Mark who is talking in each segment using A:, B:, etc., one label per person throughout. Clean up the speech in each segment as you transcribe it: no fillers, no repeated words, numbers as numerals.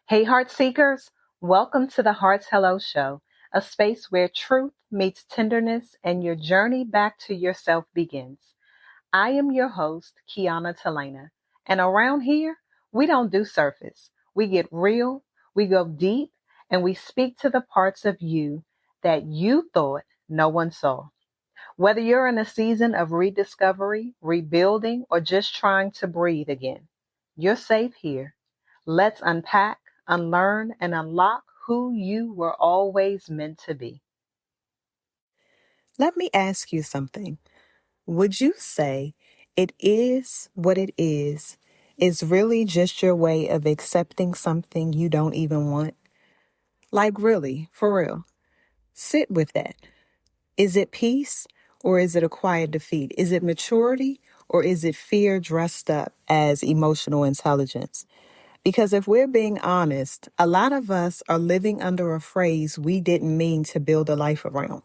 A: Hey, Heart Seekers, welcome to the Heart's Hello Show, a space where truth meets tenderness and your journey back to yourself begins. I am your host, Kiana Talena, and around here, we don't do surface. We get real, we go deep, and we speak to the parts of you that you thought no one saw. Whether you're in a season of rediscovery, rebuilding, or just trying to breathe again, you're safe here. Let's unpack, unlearn, and unlock who you were always meant to be.
B: Let me ask you something. Would you say it is what it is really just your way of accepting something you don't even want? Like, really, for real. Sit with that. Is it peace or is it a quiet defeat? Is it maturity or is it fear dressed up as emotional intelligence? Because if we're being honest, a lot of us are living under a phrase we didn't mean to build a life around.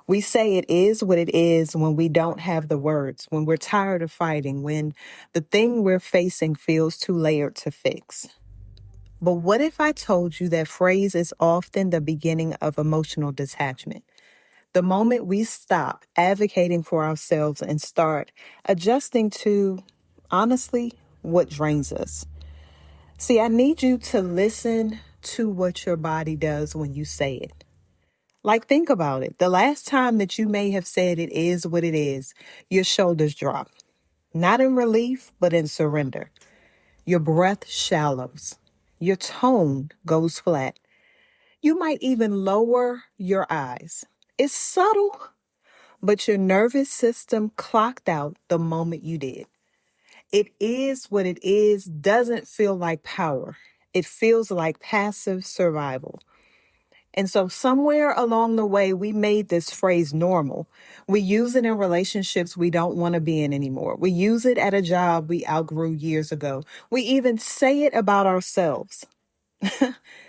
B: We say it is what it is when we don't have the words, when we're tired of fighting, when the thing we're facing feels too layered to fix. But what if I told you that phrase is often the beginning of emotional detachment? The moment we stop advocating for ourselves and start adjusting to, honestly, what drains us. See, I need you to listen to what your body does when you say it. Like, think about it. The last time that you may have said it is what it is, your shoulders drop. Not in relief, but in surrender. Your breath shallows. Your tone goes flat. You might even lower your eyes. It's subtle, but your nervous system clocked out the moment you did. It is what it is doesn't feel like power. It feels like passive survival. And so somewhere along the way, we made this phrase normal. We use it in relationships we don't want to be in anymore. We use it at a job we outgrew years ago. We even say it about ourselves.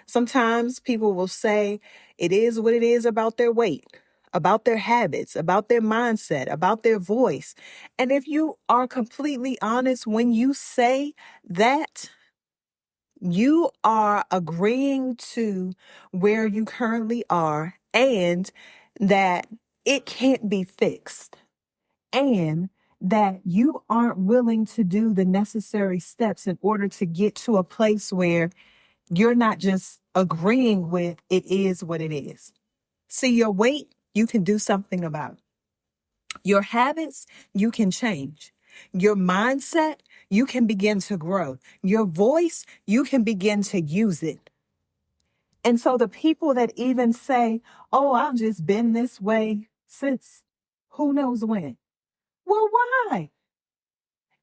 B: Sometimes people will say it is what it is about their weight, about their habits, about their mindset, about their voice. And if you are completely honest, when you say that, you are agreeing to where you currently are and that it can't be fixed and that you aren't willing to do the necessary steps in order to get to a place where you're not just agreeing with it is what it is. See, your weight, you can do something about. Your habits, you can change. Your mindset, you can begin to grow. Your voice, you can begin to use it. And so the people that even say, oh, I've just been this way since who knows when. Well, why?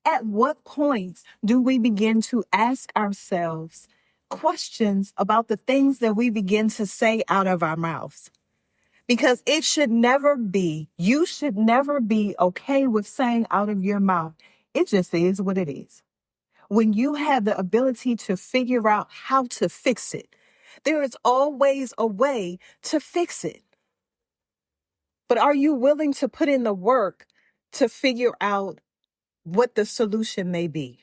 B: At what point do we begin to ask ourselves questions about the things that we begin to say out of our mouths? Because it should never be, you should never be okay with saying out of your mouth, it just is what it is. When you have the ability to figure out how to fix it, there is always a way to fix it. But are you willing to put in the work to figure out what the solution may be?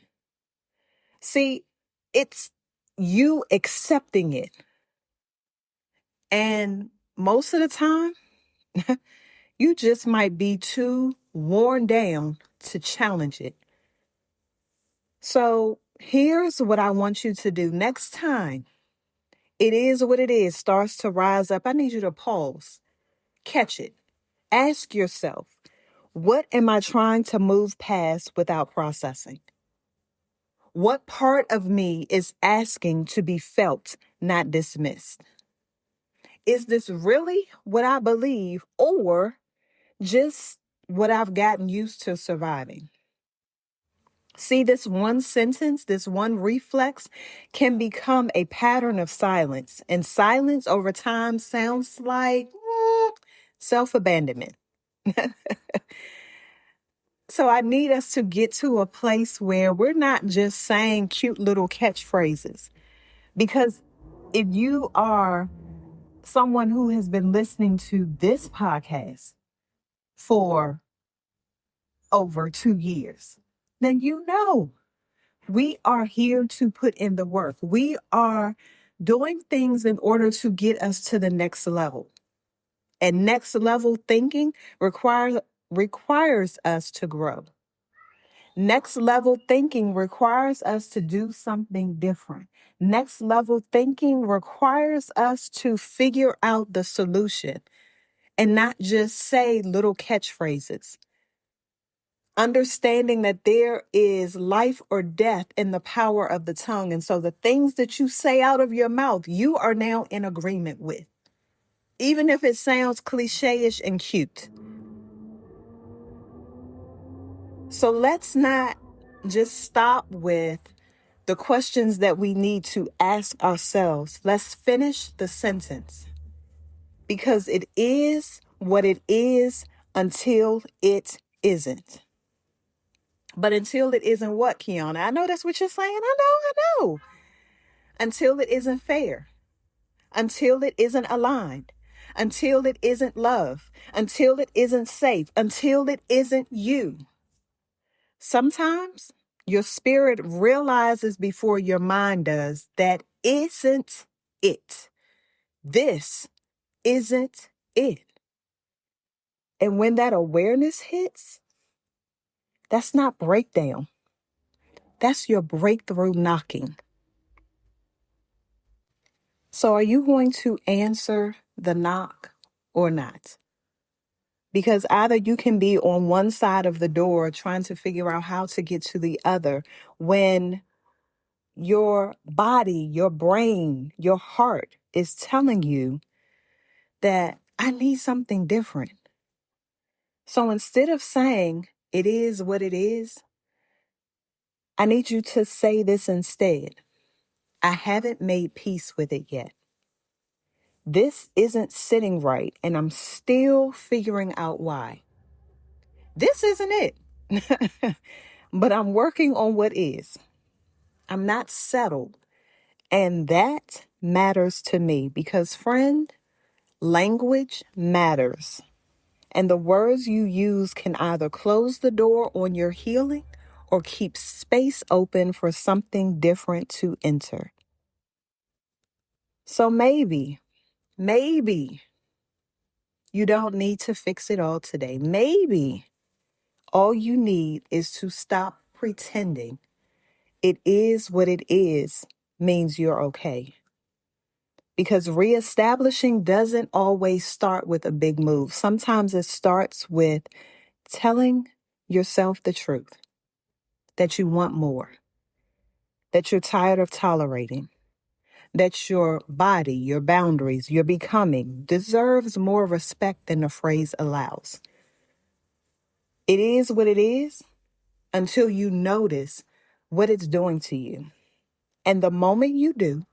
B: See, it's you accepting it. And most of the time, you just might be too worn down to challenge it. So here's what I want you to do. Next time it is what it is starts to rise up, I need you to pause, catch it, ask yourself, what am I trying to move past without processing? What part of me is asking to be felt, not dismissed? Is this really what I believe or just what I've gotten used to surviving? See, this one sentence, this one reflex can become a pattern of silence. And silence over time sounds like self-abandonment. So I need us to get to a place where we're not just saying cute little catchphrases. Because if you are someone who has been listening to this podcast for over 2 years, then you know we are here to put in the work. We are doing things in order to get us to the next level. And next level thinking requires us to grow. Next level thinking requires us to do something different. Next level thinking requires us to figure out the solution and not just say little catchphrases. Understanding that there is life or death in the power of the tongue. And so the things that you say out of your mouth, you are now in agreement with, even if it sounds cliche-ish and cute. So let's not just stop with the questions that we need to ask ourselves. Let's finish the sentence, because it is what it is until it isn't. But until it isn't what, Kiana? I know that's what you're saying. I know. Until it isn't fair. Until it isn't aligned. Until it isn't love. Until it isn't safe. Until it isn't you. Sometimes your spirit realizes before your mind does that isn't it. This isn't it. And when that awareness hits, that's not breakdown. That's your breakthrough knocking. So are you going to answer the knock or not? Because either you can be on one side of the door trying to figure out how to get to the other when your body, your brain, your heart is telling you that I need something different. So instead of saying it is what it is, I need you to say this instead. I haven't made peace with it yet. This isn't sitting right, and I'm still figuring out why. This isn't it. But I'm working on what is. I'm not settled. And that matters to me because, friend, language matters. And the words you use can either close the door on your healing or keep space open for something different to enter. So maybe you don't need to fix it all today. Maybe all you need is to stop pretending it is what it is means you're okay. Because reestablishing doesn't always start with a big move. Sometimes it starts with telling yourself the truth, that you want more, that you're tired of tolerating, that your body, your boundaries, your becoming deserves more respect than the phrase allows. It is what it is until you notice what it's doing to you. And the moment you do,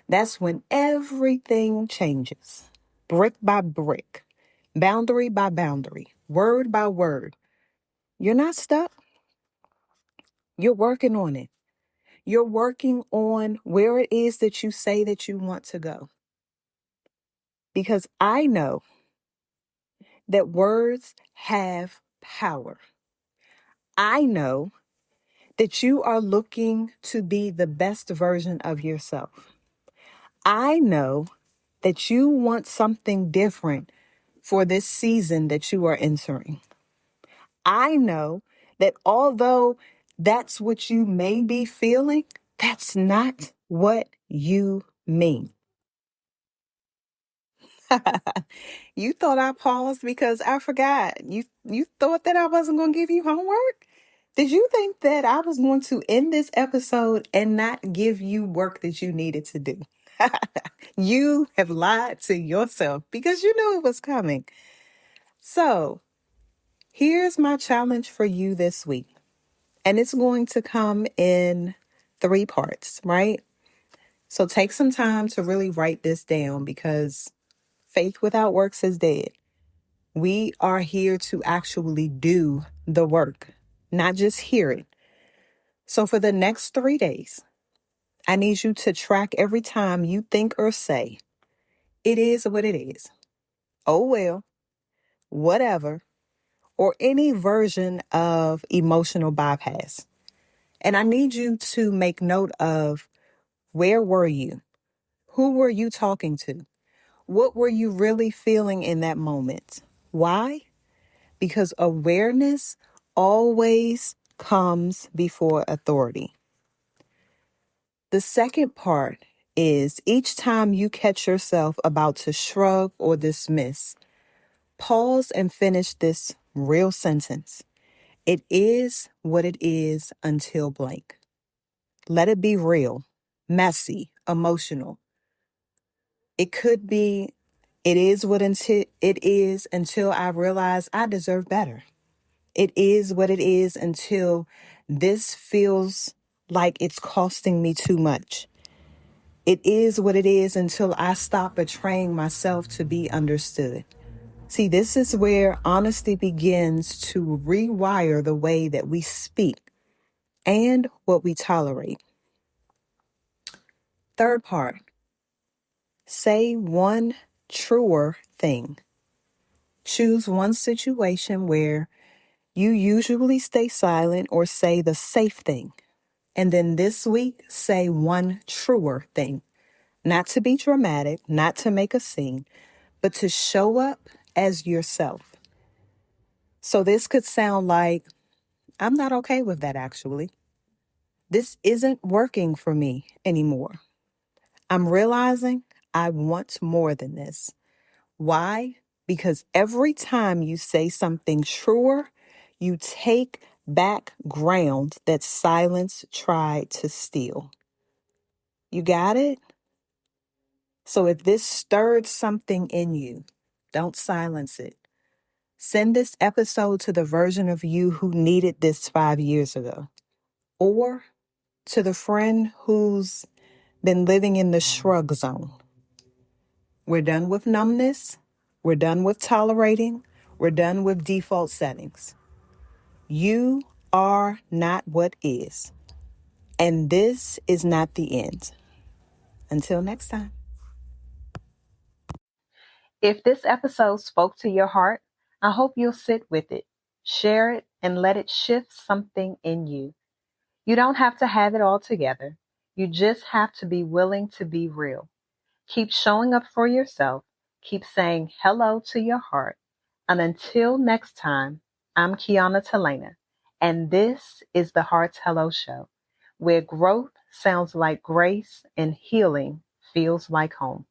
B: that's when everything changes, brick by brick, boundary by boundary, word by word. You're not stuck. You're working on it. You're working on where it is that you say that you want to go. Because I know that words have power. I know that you are looking to be the best version of yourself. I know that you want something different for this season that you are entering. I know that although that's what you may be feeling, that's not what you mean. You thought I paused because I forgot. You thought that I wasn't going to give you homework? Did you think that I was going to end this episode and not give you work that you needed to do? You have lied to yourself because you knew it was coming. So, here's my challenge for you this week. And it's going to come in 3 parts, right? So take some time to really write this down because faith without works is dead. We are here to actually do the work, not just hear it. So for the next 3 days, I need you to track every time you think or say, it is what it is. Oh, well, whatever, or any version of emotional bypass. And I need you to make note of where were you? Who were you talking to? What were you really feeling in that moment? Why? Because awareness always comes before authority. The second part is each time you catch yourself about to shrug or dismiss, pause and finish this real sentence. It is what it is until blank. Let it be real, messy, emotional. It could be, it is what it is until I realize I deserve better. It is what it is until this feels like it's costing me too much. It is what it is until I stop betraying myself to be understood. See, this is where honesty begins to rewire the way that we speak and what we tolerate. Third part, say one truer thing. Choose one situation where you usually stay silent or say the safe thing. And then this week, say one truer thing. Not to be dramatic, not to make a scene, but to show up as yourself. So this could sound like, I'm not okay with that actually. This isn't working for me anymore. I'm realizing I want more than this. Why? Because every time you say something truer, you take back ground that silence tried to steal. You got it? So if this stirred something in you, don't silence it. Send this episode to the version of you who needed this 5 years ago, or to the friend who's been living in the shrug zone. We're done with numbness. We're done with tolerating. We're done with default settings. You are not what is. And this is not the end. Until next time.
A: If this episode spoke to your heart, I hope you'll sit with it, share it, and let it shift something in you. You don't have to have it all together. You just have to be willing to be real. Keep showing up for yourself. Keep saying hello to your heart. And until next time, I'm Kiana Talena, and this is the Heart's Hello Show, where growth sounds like grace and healing feels like home.